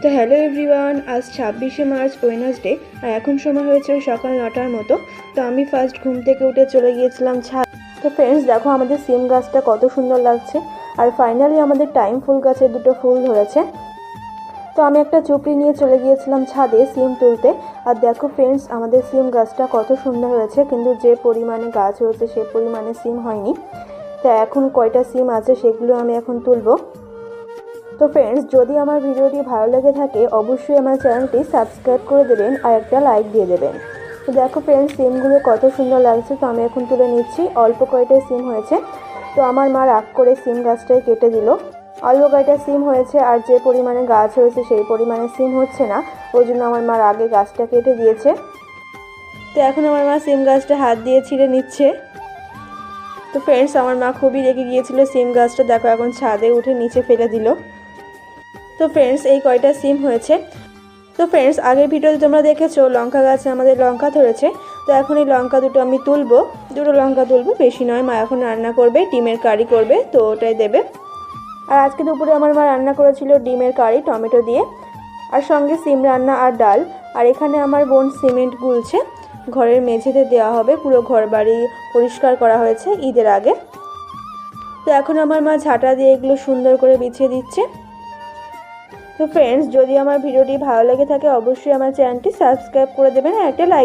তো hello everyone, আজ 26শে March Wednesday আর এখন সময় হয়েছে সকাল 9টার মতো। তো আমি ফার্স্ট ঘুম থেকে উঠে চলে গিয়েছিলাম ছাদ। তো ফ্রেন্ডস দেখো আমাদের সিম গাছটা কত সুন্দর লাগছে, আর ফাইনালি আমাদের টাইম ফুল গাছে দুটো ফুল ধরেছে। তো আমি একটা চুপড়ি নিয়ে চলে গিয়েছিলাম ছাদে সিম তুলতে। আর দেখো ফ্রেন্ডস আমাদের সিম গাছটা কত সুন্দর হয়েছে, কিন্তু যে পরিমাণে গাছ হয়েছে সে পরিমাণে সিম হয়নি। তো এখন কয়টা সিম আছে সেগুলো আমি এখন তুলবো। তো ফ্রেন্ডস যদি আমার ভিডিওটি ভালো লেগে থাকে অবশ্যই আমার চ্যানেলটি সাবস্ক্রাইব করে দেবেন আর একটা লাইক দিয়ে দেবেন। তো দেখো ফ্রেন্ডস সিমগুলো কত সুন্দর লাগছে। তো আমি এখন তুলে নিচ্ছি, অল্প কয়টা সিম হয়েছে। তো আমার মা রাগ করে সিম গাছটাই কেটে দিল। অল্প কয়টা সিম হয়েছে আর যে পরিমাণে গাছ হয়েছে সেই পরিমাণে সিম হচ্ছে না, ওই জন্য আমার মা আগে গাছটা কেটে দিয়েছে। তো এখন আমার মা সিম গাছটা হাত দিয়ে ছিঁড়ে নিচ্ছে। তো ফ্রেন্ডস আমার মা খুবই রেগে গিয়েছিল সিম গাছটা, দেখো এখন ছাদে উঠে নিচে ফেলে দিল। তো ফ্রেন্ডস এই কয়টা সিম হয়েছে। তো ফ্রেন্ডস আগের ভিডিওতে তোমরা দেখেছো লঙ্কা গাছে আমাদের লঙ্কা ধরেছে। তো এখন এই লঙ্কা দুটো আমি তুলবো, দুটো লঙ্কা তুলবো, বেশি নয়। মা এখন রান্না করবে, ডিমের কারি করবে, তো ওটাই দেবে। আর আজকে দুপুরে আমার মা রান্না করেছিল ডিমের কারি টমেটো দিয়ে, আর সঙ্গে সিম রান্না আর ডাল। আর এখানে আমার বোন সিমেন্ট গুলছে, ঘরের মেঝেতে দেওয়া হবে। পুরো ঘর বাড়ি পরিষ্কার করা হয়েছে ঈদের আগে। তো এখন আমার মা ঝাঁটা দিয়ে এগুলো সুন্দর করে বিছিয়ে দিচ্ছে। তো ফ্রেন্ডস যদি আমার ভিডিওটি ভালো লেগে থাকে অবশ্যই আমার চ্যানেলটি সাবস্ক্রাইব করে দেবেন আর একটা লাইক